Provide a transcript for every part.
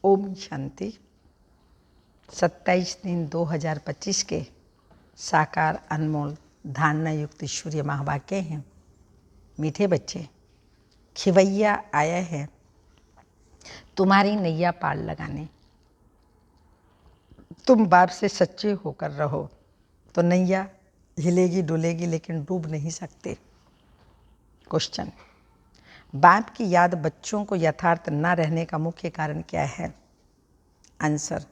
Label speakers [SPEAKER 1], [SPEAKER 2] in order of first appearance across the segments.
[SPEAKER 1] ओम शांति। 27/3/2025 के साकार अनमोल धारणा युक्त सूर्य महावाक्य हैं। मीठे बच्चे, खिवैया आया है तुम्हारी नैया पार लगाने। तुम बाप से सच्चे होकर रहो तो नैया हिलेगी डुलेगी लेकिन डूब नहीं सकते। क्वेश्चन, बाप की याद बच्चों को यथार्थ न रहने का मुख्य कारण क्या है? आंसर,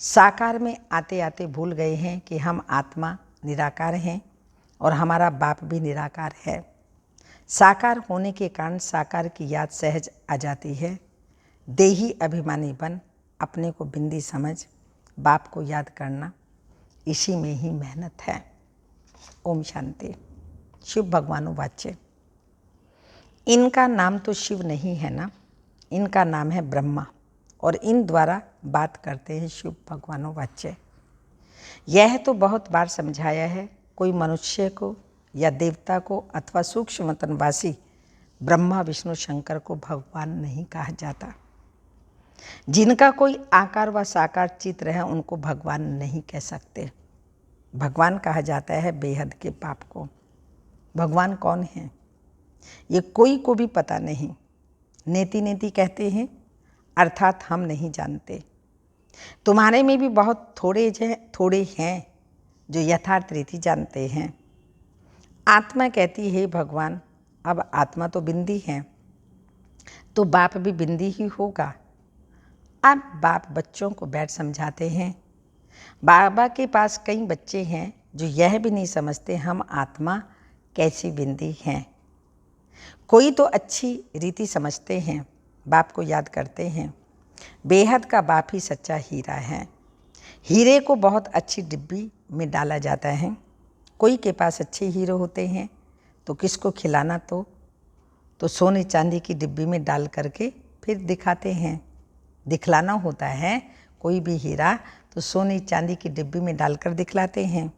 [SPEAKER 1] साकार में आते आते भूल गए हैं कि हम आत्मा निराकार हैं और हमारा बाप भी निराकार है। साकार होने के कारण साकार की याद सहज आ जाती है। देही अभिमानी बन अपने को बिंदी समझ बाप को याद करना, इसी में ही मेहनत है। ओम शांति। शिव भगवान वाच्य, इनका नाम तो शिव नहीं है ना, इनका नाम है ब्रह्मा और इन द्वारा बात करते हैं शिव भगवान वाच्य। यह तो बहुत बार समझाया है, कोई मनुष्य को या देवता को अथवा सूक्ष्म तनवासी ब्रह्मा विष्णु शंकर को भगवान नहीं कहा जाता। जिनका कोई आकार व साकार चित्र है उनको भगवान नहीं कह सकते। भगवान कहा जाता है बेहद के बाप को। भगवान कौन है ये कोई को भी पता नहीं। नेति नेति कहते हैं, अर्थात हम नहीं जानते। तुम्हारे में भी बहुत थोड़े हैं जो यथार्थ रीति जानते हैं। आत्मा कहती है भगवान, अब आत्मा तो बिंदी है तो बाप भी बिंदी ही होगा। अब बाप बच्चों को बैठ समझाते हैं। बाबा के पास कई बच्चे हैं जो यह भी नहीं समझते हम आत्मा कैसी बिंदी हैं। कोई तो अच्छी रीति समझते हैं, बाप को याद करते हैं। बेहद का बाप ही सच्चा हीरा है। हीरे को बहुत अच्छी डिब्बी में डाला जाता है। कोई के पास अच्छे हीरे होते हैं तो किसको खिलाना तो सोने चांदी की डिब्बी में डाल करके फिर दिखाते हैं। दिखलाना होता है कोई भी हीरा तो सोने चांदी की डिब्बी में डालकर दिखलाते हैं।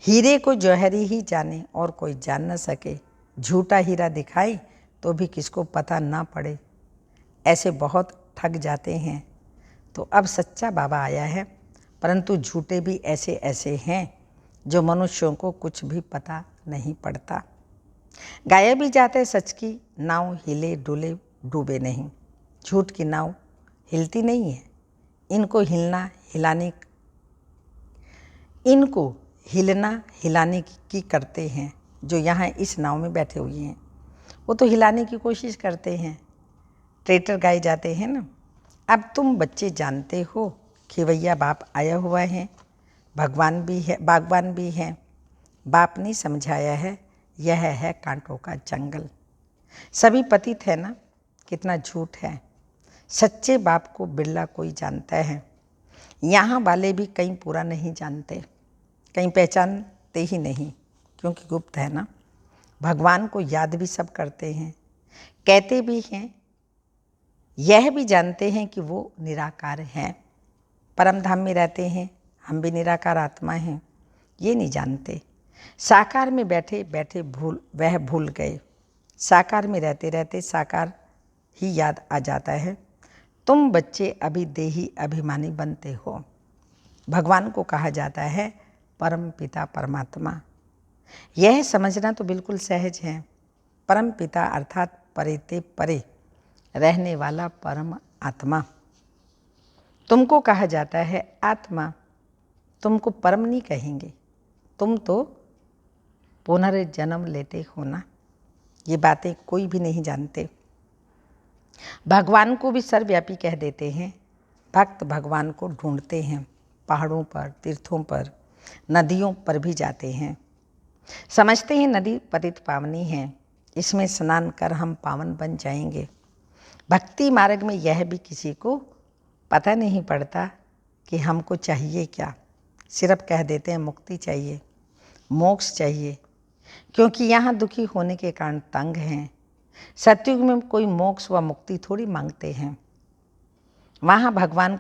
[SPEAKER 1] हीरे को जौहरी ही जाने और कोई जान न सके। झूठा हीरा दिखाई तो भी किसको पता ना पड़े। ऐसे बहुत ठग जाते हैं। तो अब सच्चा बाबा आया है, परंतु झूठे भी ऐसे ऐसे हैं जो मनुष्यों को कुछ भी पता नहीं पड़ता। गाया भी जाते सच की नाव हिले डुले डूबे नहीं। झूठ की नाव हिलती नहीं है। इनको हिलना हिलाने की करते हैं। जो यहाँ इस नाव में बैठे हुए हैं वो तो हिलाने की कोशिश करते हैं। ट्रेटर गाए जाते हैं ना। अब तुम बच्चे जानते हो खिवैया बाप आया हुआ है, भगवान भी है, बागवान भी है। बाप ने समझाया है यह है कांटों का जंगल। सभी पतित है ना, कितना झूठ है। सच्चे बाप को बिरला कोई जानता है। यहाँ वाले भी कहीं पूरा नहीं जानते, कहीं पहचानते ही नहीं क्योंकि गुप्त है ना। भगवान को याद भी सब करते हैं, कहते भी हैं, यह भी जानते हैं कि वो निराकार हैं, परम धाम में रहते हैं। हम भी निराकार आत्मा हैं, ये नहीं जानते। साकार में बैठे बैठे भूल गए। साकार में रहते रहते साकार ही याद आ जाता है। तुम बच्चे अभी देही अभिमानी बनते हो। भगवान को कहा जाता है परम पिता परमात्मा। यह समझना तो बिल्कुल सहज है। परम पिता अर्थात परे ते परे रहने वाला परम आत्मा। तुमको कहा जाता है आत्मा, तुमको परम नहीं कहेंगे, तुम तो पुनर्जन्म लेते हो ना। ये बातें कोई भी नहीं जानते। भगवान को भी सर्वव्यापी कह देते हैं। भक्त भगवान को ढूंढते हैं, पहाड़ों पर, तीर्थों पर, नदियों पर भी जाते हैं। समझते हैं नदी पतित पावनी है, इसमें स्नान कर हम पावन बन जाएंगे। भक्ति मार्ग में यह भी किसी को पता नहीं पड़ता कि हमको चाहिए क्या। सिर्फ कह देते हैं मुक्ति चाहिए, मोक्ष चाहिए, क्योंकि यहाँ दुखी होने के कारण तंग हैं। सतयुग में कोई मोक्ष व मुक्ति थोड़ी मांगते हैं। वहाँ भगवान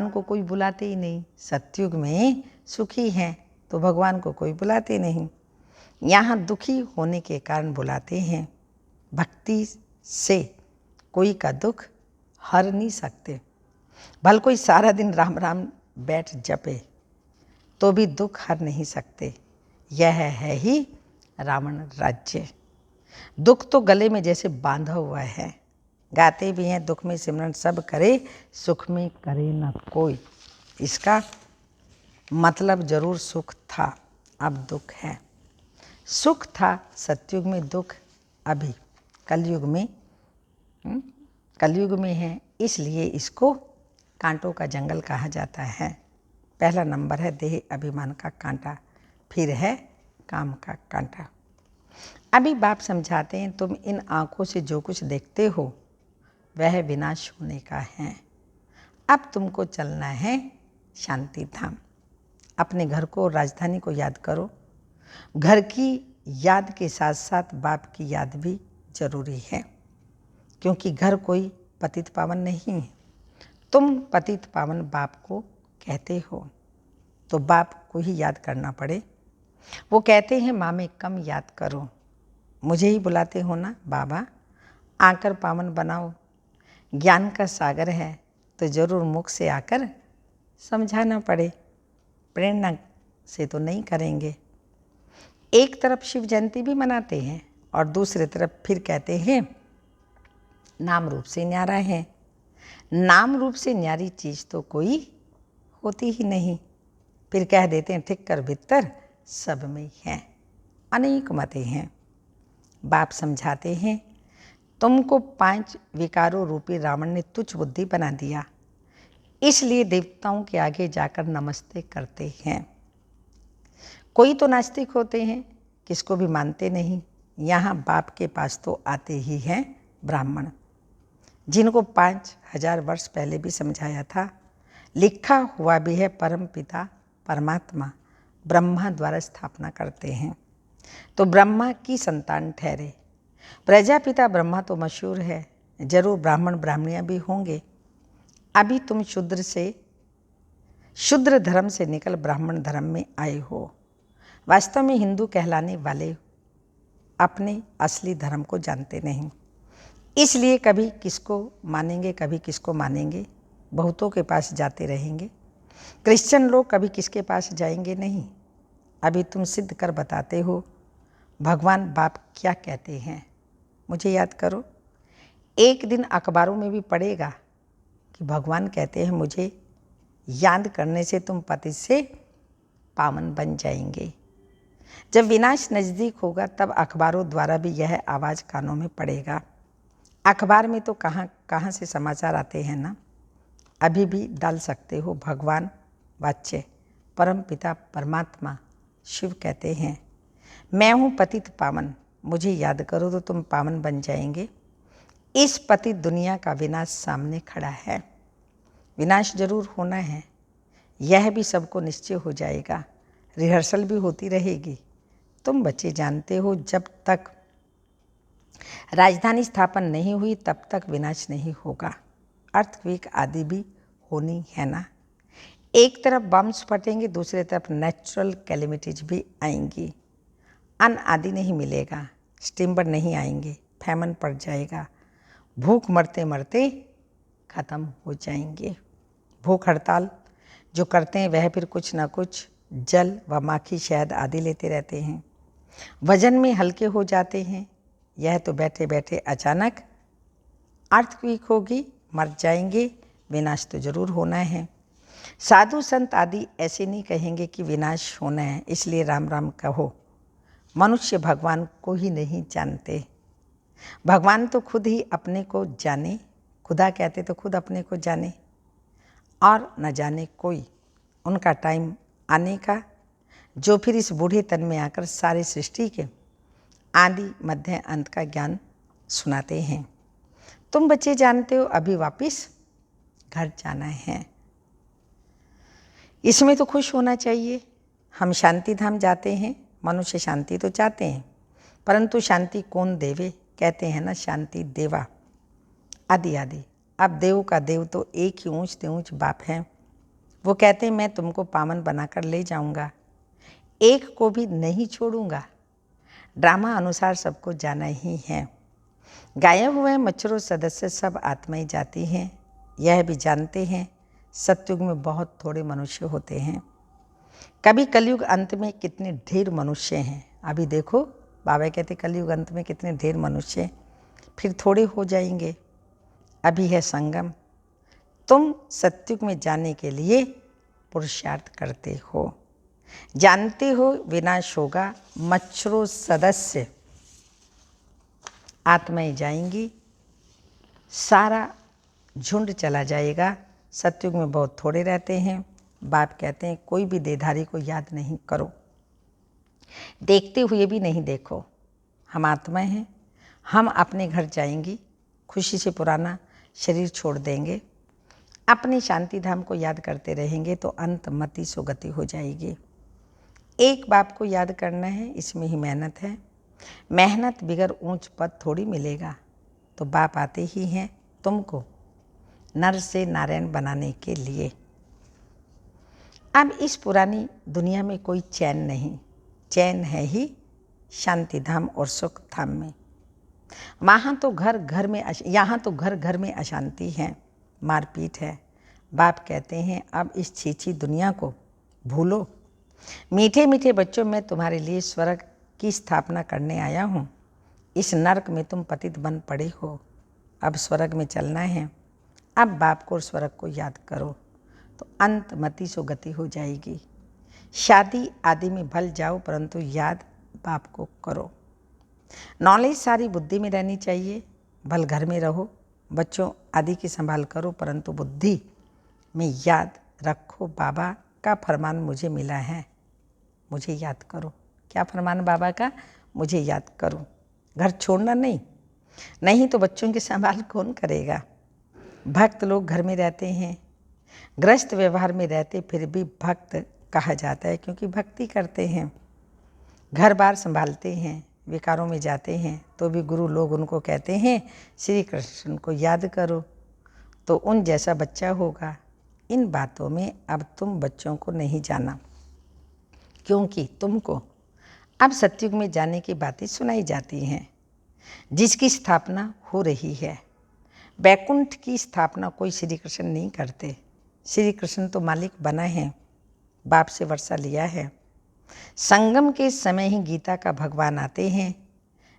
[SPEAKER 1] को कोई बुलाते ही नहीं। सतयुग में सुखी हैं तो भगवान को कोई बुलाते नहीं। यहाँ दुखी होने के कारण बुलाते हैं। भक्ति से कोई का दुख हर नहीं सकते। भल कोई सारा दिन राम राम बैठ जपे तो भी दुख हर नहीं सकते, यह है ही रावण राज्य। दुख तो गले में जैसे बांधा हुआ है, गाते भी हैं दुख में सिमरन सब करे, सुख में करे न कोई। इसका मतलब जरूर सुख था, अब दुख है। सुख था सतयुग में, दुख अभी कलयुग में है, इसलिए इसको कांटों का जंगल कहा जाता है। पहला नंबर है देह अभिमान का कांटा, फिर है काम का कांटा। अभी बाप समझाते हैं, तुम इन आंखों से जो कुछ देखते हो वह विनाश होने का है। अब तुमको चलना है शांति धाम। अपने घर को, राजधानी को याद करो। घर की याद के साथ साथ बाप की याद भी जरूरी है, क्योंकि घर कोई पतित पावन नहीं है। तुम पतित पावन बाप को कहते हो, तो बाप को ही याद करना पड़े। वो कहते हैं माँ में कम याद करो, मुझे ही बुलाते हो ना बाबा, आकर पावन बनाओ। ज्ञान का सागर है तो जरूर मुख से आकर समझाना पड़े, प्रेरणा से तो नहीं करेंगे। एक तरफ शिव जयंती भी मनाते हैं और दूसरी तरफ फिर कहते हैं नाम रूप से न्यारा है। नाम रूप से न्यारी चीज़ तो कोई होती ही नहीं। फिर कह देते हैं ठीक कर भीतर सब में है। अनेक मतें हैं। बाप समझाते हैं तुमको 5 विकारों रूपी रावण ने तुच्छ बुद्धि बना दिया, इसलिए देवताओं के आगे जाकर नमस्ते करते हैं। कोई तो नास्तिक होते हैं, किसको भी मानते नहीं। यहाँ बाप के पास तो आते ही हैं ब्राह्मण, जिनको 5000 वर्ष पहले भी समझाया था। लिखा हुआ भी है, परम पिता परमात्मा ब्रह्मा द्वारा स्थापना करते हैं तो ब्रह्मा की संतान ठहरे। प्रजापिता ब्रह्मा तो मशहूर है, जरूर ब्राह्मण ब्राह्मणियाँ भी होंगे। अभी तुम शूद्र धर्म से निकल ब्राह्मण धर्म में आए हो। वास्तव में हिंदू कहलाने वाले अपने असली धर्म को जानते नहीं, इसलिए कभी किसको मानेंगे कभी किसको मानेंगे, बहुतों के पास जाते रहेंगे। क्रिश्चियन लोग कभी किसके पास जाएंगे नहीं। अभी तुम सिद्ध कर बताते हो भगवान बाप क्या कहते हैं, मुझे याद करो। एक दिन अखबारों में भी पढ़ेगा कि भगवान कहते हैं मुझे याद करने से तुम पति से पावन बन जाएंगे। जब विनाश नज़दीक होगा तब अखबारों द्वारा भी यह आवाज़ कानों में पड़ेगा। अखबार में तो कहाँ से समाचार आते हैं ना। अभी भी डाल सकते हो भगवान वाच्य परम पिता परमात्मा शिव कहते हैं मैं हूँ पतित पावन, मुझे याद करो तो तुम पावन बन जाएंगे। इस पतित दुनिया का विनाश सामने खड़ा है। विनाश जरूर होना है, यह भी सबको निश्चय हो जाएगा। रिहर्सल भी होती रहेगी। तुम बच्चे जानते हो जब तक राजधानी स्थापन नहीं हुई तब तक विनाश नहीं होगा। अर्थक्वेक आदि भी होनी है ना। एक तरफ बम्स फटेंगे, दूसरी तरफ नेचुरल कैलेमिटीज भी आएंगी। अन्न आदि नहीं मिलेगा, स्टीमर नहीं आएंगे, फैमन पड़ जाएगा, भूख मरते मरते खत्म हो जाएंगे। भूख हड़ताल जो करते हैं वह फिर कुछ ना कुछ जल व माखी शहद आदि लेते रहते हैं, वजन में हल्के हो जाते हैं। यह तो बैठे बैठे अचानक अर्थक्वेक होगी, मर जाएंगे। विनाश तो जरूर होना है। साधु संत आदि ऐसे नहीं कहेंगे कि विनाश होना है इसलिए राम राम कहो। मनुष्य भगवान को ही नहीं जानते। भगवान तो खुद ही अपने को जाने, खुदा कहते तो खुद अपने को जाने और न जाने कोई। उनका टाइम आने का जो फिर इस बूढ़े तन में आकर सारे सृष्टि के आदि मध्य अंत का ज्ञान सुनाते हैं। तुम बच्चे जानते हो अभी वापिस घर जाना है। इसमें तो खुश होना चाहिए। हम शांति धाम जाते हैं, मनुष्य शांति तो चाहते हैं, परंतु शांति कौन देवे, कहते हैं ना शांति देवा आदि आदि। अब देव का देव तो एक ही ऊंच ते ऊंच बाप है। वो कहते हैं मैं तुमको पावन बनाकर ले जाऊंगा, एक को भी नहीं छोड़ूंगा। ड्रामा अनुसार सबको जाना ही है। गायब हुए मच्छरों सदस्य सब आत्माएं जाती हैं, यह भी जानते हैं सतयुग में बहुत थोड़े मनुष्य होते हैं। कभी कलयुग अंत में कितने ढेर मनुष्य हैं। अभी देखो बाबा कहते कलयुग अंत में कितने ढेर मनुष्य, फिर थोड़े हो जाएंगे। अभी है संगम। तुम सतयुग में जाने के लिए पुरुषार्थ करते हो। जानते हो विनाश होगा, मच्छरों सदस्य आत्माएं जाएंगी, सारा झुंड चला जाएगा। सतयुग में बहुत थोड़े रहते हैं। बाप कहते हैं कोई भी देहधारी को याद नहीं करो, देखते हुए भी नहीं देखो। हम आत्माएं हैं, हम अपने घर जाएंगी, खुशी से पुराना शरीर छोड़ देंगे, अपने शांति धाम को याद करते रहेंगे तो अंत मति सुगति हो जाएगी। एक बाप को याद करना है, इसमें ही मेहनत है। मेहनत बिगर ऊंच पद थोड़ी मिलेगा। तो बाप आते ही हैं तुमको नर से नारायण बनाने के लिए। अब इस पुरानी दुनिया में कोई चैन नहीं, चैन है ही शांति धाम और सुख धाम में। यहाँ तो घर घर में अशांति है, मारपीट है। बाप कहते हैं अब इस छीछी दुनिया को भूलो। मीठे मीठे बच्चों, मैं तुम्हारे लिए स्वर्ग की स्थापना करने आया हूँ। इस नरक में तुम पतित बन पड़े हो, अब स्वर्ग में चलना है। अब बाप को और स्वर्ग को याद करो तो अंत मति सुगति हो जाएगी। शादी आदि में भल जाओ परंतु याद बाप को करो। नॉलेज सारी बुद्धि में रहनी चाहिए। भल घर में रहो, बच्चों आदि की संभाल करो परंतु बुद्धि में याद रखो बाबा का फरमान मुझे मिला है, मुझे याद करो। क्या फरमान बाबा का? मुझे याद करो। घर छोड़ना नहीं तो बच्चों की संभाल कौन करेगा। भक्त लोग घर में रहते हैं, गृहस्थ व्यवहार में रहते फिर भी भक्त कहा जाता है क्योंकि भक्ति करते हैं, घर बार संभालते हैं, विकारों में जाते हैं तो भी गुरु लोग उनको कहते हैं श्री कृष्ण को याद करो तो उन जैसा बच्चा होगा। इन बातों में अब तुम बच्चों को नहीं जाना क्योंकि तुमको अब सतयुग में जाने की बातें सुनाई जाती हैं जिसकी स्थापना हो रही है। बैकुंठ की स्थापना कोई श्री कृष्ण नहीं करते। श्री कृष्ण तो मालिक बना है, बाप से वर्षा लिया है। संगम के समय ही गीता का भगवान आते हैं।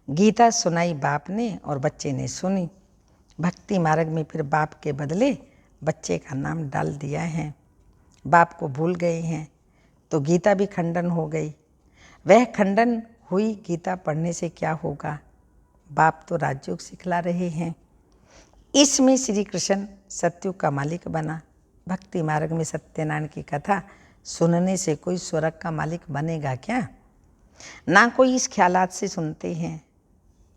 [SPEAKER 1] गीता सुनाई बाप ने और बच्चे ने सुनी। भक्ति मार्ग में फिर बाप के बदले बच्चे का नाम डाल दिया है। बाप को भूल गए हैं तो गीता भी खंडन हो गई। वह खंडन हुई गीता पढ़ने से क्या होगा। बाप तो राजयोग सिखला रहे हैं। इसमें श्री कृष्ण सतयुग का मालिक बना। भक्ति मार्ग में सत्यनारायण की कथा सुनने से कोई स्वर्ग का मालिक बनेगा क्या? ना कोई इस ख्यालात से सुनते हैं,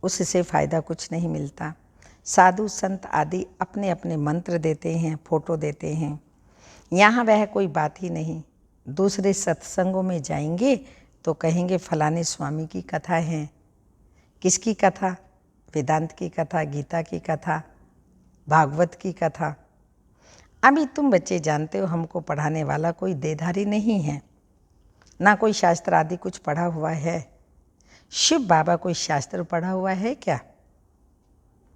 [SPEAKER 1] उससे फ़ायदा कुछ नहीं मिलता। साधु संत आदि अपने अपने मंत्र देते हैं, फोटो देते हैं, यहाँ वह कोई बात ही नहीं। दूसरे सत्संगों में जाएंगे तो कहेंगे फलाने स्वामी की कथा है। किसकी कथा? वेदांत की कथा, गीता की कथा, भागवत की कथा। अभी तुम बच्चे जानते हो हमको पढ़ाने वाला कोई देहधारी नहीं है, ना कोई शास्त्र आदि कुछ पढ़ा हुआ है। शिव बाबा कोई शास्त्र पढ़ा हुआ है क्या?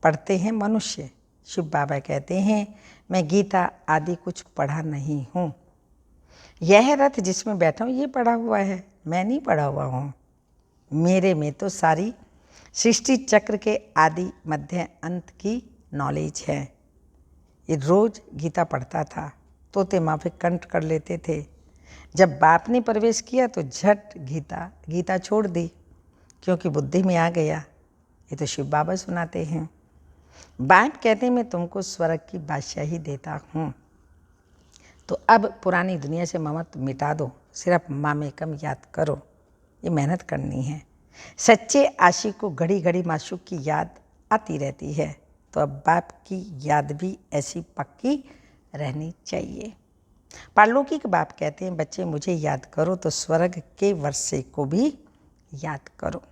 [SPEAKER 1] पढ़ते हैं मनुष्य। शिव बाबा कहते हैं मैं गीता आदि कुछ पढ़ा नहीं हूँ। यह रथ जिसमें बैठा हूँ ये पढ़ा हुआ है, मैं नहीं पढ़ा हुआ हूँ। मेरे में तो सारी सृष्टि चक्र के आदि मध्य अंत की नॉलेज है। ये रोज गीता पढ़ता था, तोते माफिक कंठ कर लेते थे। जब बाप ने प्रवेश किया तो झट गीता छोड़ दी क्योंकि बुद्धि में आ गया। ये तो शिव बाबा सुनाते हैं। बाप कहते हैं मैं तुमको स्वर्ग की बादशाही देता हूँ। तो अब पुरानी दुनिया से ममत मिटा दो, सिर्फ मामेकम याद करो। ये मेहनत करनी है। सच्चे आशिक को घड़ी घड़ी माशूक की याद आती रहती है, तो अब बाप की याद भी ऐसी पक्की रहनी चाहिए। पारलौकिक बाप कहते हैं बच्चे मुझे याद करो तो स्वर्ग के वर्षे को भी याद करो।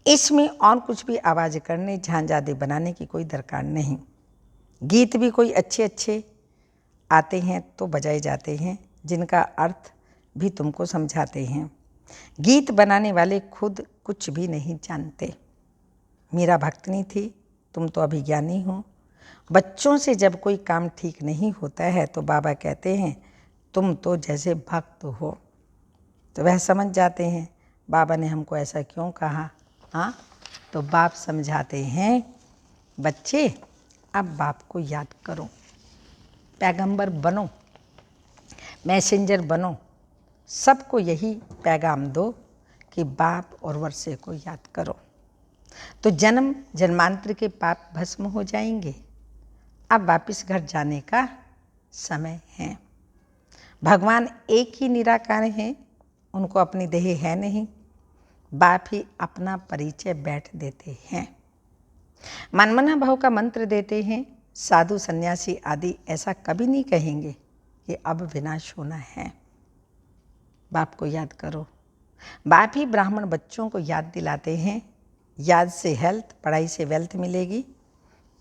[SPEAKER 1] इसमें और कुछ भी आवाज़ करने झांझादे बनाने की कोई दरकार नहीं। गीत भी कोई अच्छे अच्छे आते हैं तो बजाए जाते हैं जिनका अर्थ भी तुमको समझाते हैं। गीत बनाने वाले खुद कुछ भी नहीं जानते। मेरा भक्त नहीं थी, तुम तो अभिज्ञानी हो। बच्चों से जब कोई काम ठीक नहीं होता है तो बाबा कहते हैं तुम तो जैसे भक्त हो। तो वह समझ जाते हैं बाबा ने हमको ऐसा क्यों कहा। हाँ, तो बाप समझाते हैं बच्चे अब बाप को याद करो, पैगंबर बनो, मैसेंजर बनो, सबको यही पैगाम दो कि बाप और वर्षे को याद करो। तो जन्म जन्मांतर के पाप भस्म हो जाएंगे। अब वापिस घर जाने का समय है। भगवान एक ही निराकार हैं, उनको अपनी देह है नहीं। बाप ही अपना परिचय बैठ देते हैं, मनमना भाव का मंत्र देते हैं। साधु सन्यासी आदि ऐसा कभी नहीं कहेंगे कि अब विनाश होना है। बाप को याद करो। बाप ही ब्राह्मण बच्चों को याद दिलाते हैं, याद से हेल्थ, पढ़ाई से वेल्थ मिलेगी,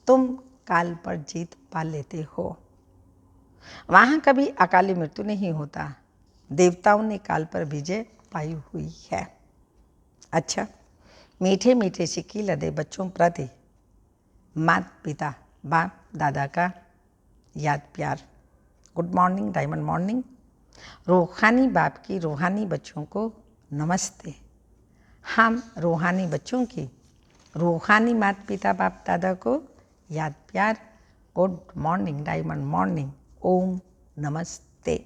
[SPEAKER 1] तुम काल पर जीत पा लेते हो। वहाँ कभी अकाली मृत्यु नहीं होता, देवताओं ने काल पर विजय पाई हुई है। अच्छा, मीठे मीठे सिक्की लदे बच्चों प्रति माता पिता बाप दादा का याद प्यार। Good morning, diamond morning. रूहानी बाप की रूहानी बच्चों को नमस्ते। हम रूहानी बच्चों की रूहानी माता पिता बाप दादा को याद प्यार। Good morning, diamond morning. ओम नमस्ते।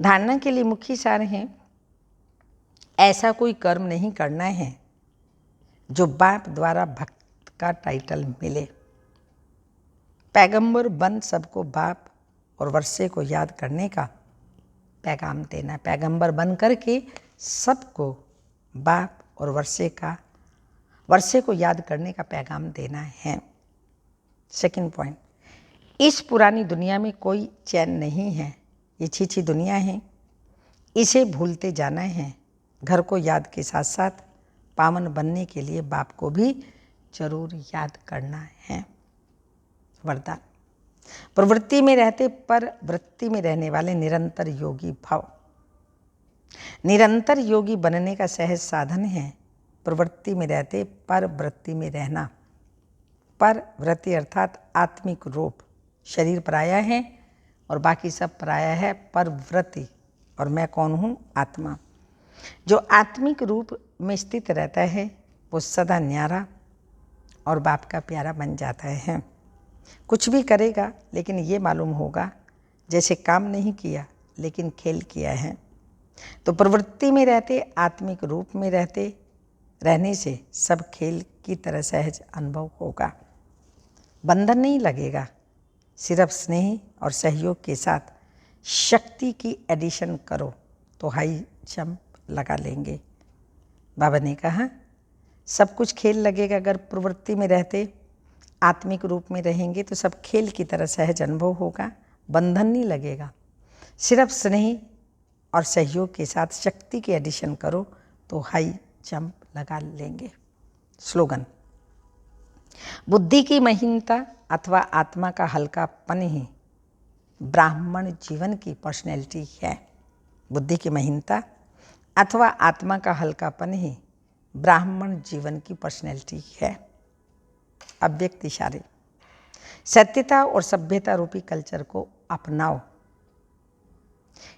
[SPEAKER 1] धारणा के लिए मुख्य सार हैं, ऐसा कोई कर्म नहीं करना है जो बाप द्वारा भक्त का टाइटल मिले। पैगंबर बन सबको बाप और वर्षे को याद करने का पैगाम देना। पैगंबर बन करके सबको बाप और वर्षे को याद करने का पैगाम देना है। सेकंड पॉइंट, इस पुरानी दुनिया में कोई चैन नहीं है, ये छीछी दुनिया है, इसे भूलते जाना है। घर को याद के साथ साथ पावन बनने के लिए बाप को भी जरूर याद करना है। वरदान, प्रवृत्ति में रहते पर वृत्ति में रहने वाले निरंतर योगी भव। निरंतर योगी बनने का सहज साधन है प्रवृत्ति में रहते पर वृत्ति में रहना। पर वृत्ति अर्थात आत्मिक रूप, शरीर पराया है और बाकी सब पराया है। पर वृत्ति, और मैं कौन हूँ? आत्मा। जो आत्मिक रूप में स्थित रहता है वो सदा न्यारा और बाप का प्यारा बन जाता है। कुछ भी करेगा लेकिन ये मालूम होगा जैसे काम नहीं किया लेकिन खेल किया है। तो प्रवृत्ति में रहते आत्मिक रूप में रहने से सब खेल की तरह सहज अनुभव होगा। बंधन नहीं लगेगा, सिर्फ स्नेह और सहयोग के साथ शक्ति की एडिशन करो तो हाई जंप लगा लेंगे। बाबा ने कहा सब कुछ खेल लगेगा। अगर प्रवृत्ति में रहते आत्मिक रूप में रहेंगे तो सब खेल की तरह सहज अनुभव होगा, बंधन नहीं लगेगा। सिर्फ स्नेह और सहयोग के साथ शक्ति की एडिशन करो तो हाई जंप लगा लेंगे। स्लोगन, बुद्धि की महीनता अथवा आत्मा का हल्कापन ही ब्राह्मण जीवन की पर्सनैलिटी है। बुद्धि की महीनता अथवा आत्मा का हल्कापन ही ब्राह्मण जीवन की पर्सनैलिटी है। अव्यक्त इशारे, सत्यता और सभ्यता रूपी कल्चर को अपनाओ।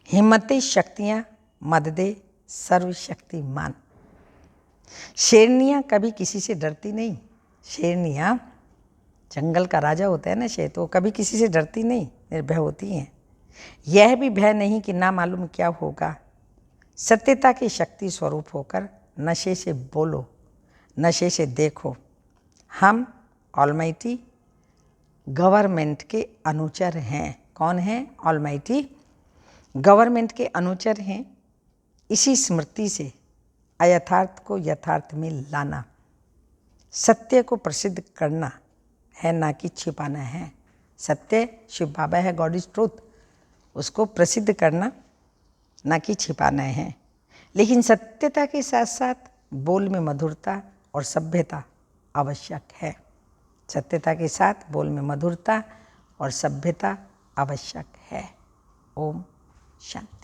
[SPEAKER 1] हिम्मतें शक्तियाँ मद दे सर्वशक्तिमान। शेरनियाँ कभी किसी से डरती नहीं। शेरनियाँ, जंगल का राजा होता है ना शेर, तो कभी किसी से डरती नहीं, निर्भय होती हैं। यह भी भय नहीं कि ना मालूम क्या होगा। सत्यता की शक्ति स्वरूप होकर नशे से बोलो, नशे से देखो। हम ऑलमाइटी गवर्नमेंट के अनुचर हैं। कौन हैं? ऑलमाइटी गवर्नमेंट के अनुचर हैं। इसी स्मृति से अयथार्थ को यथार्थ में लाना, सत्य को प्रसिद्ध करना है, ना कि छिपाना है। सत्य शिव बाबा है, गॉड इज ट्रूथ, उसको प्रसिद्ध करना ना कि छिपाना है। लेकिन सत्यता के साथ साथ बोल में मधुरता और सभ्यता आवश्यक है। सत्यता के साथ बोल में मधुरता और सभ्यता आवश्यक है। ओम शांति।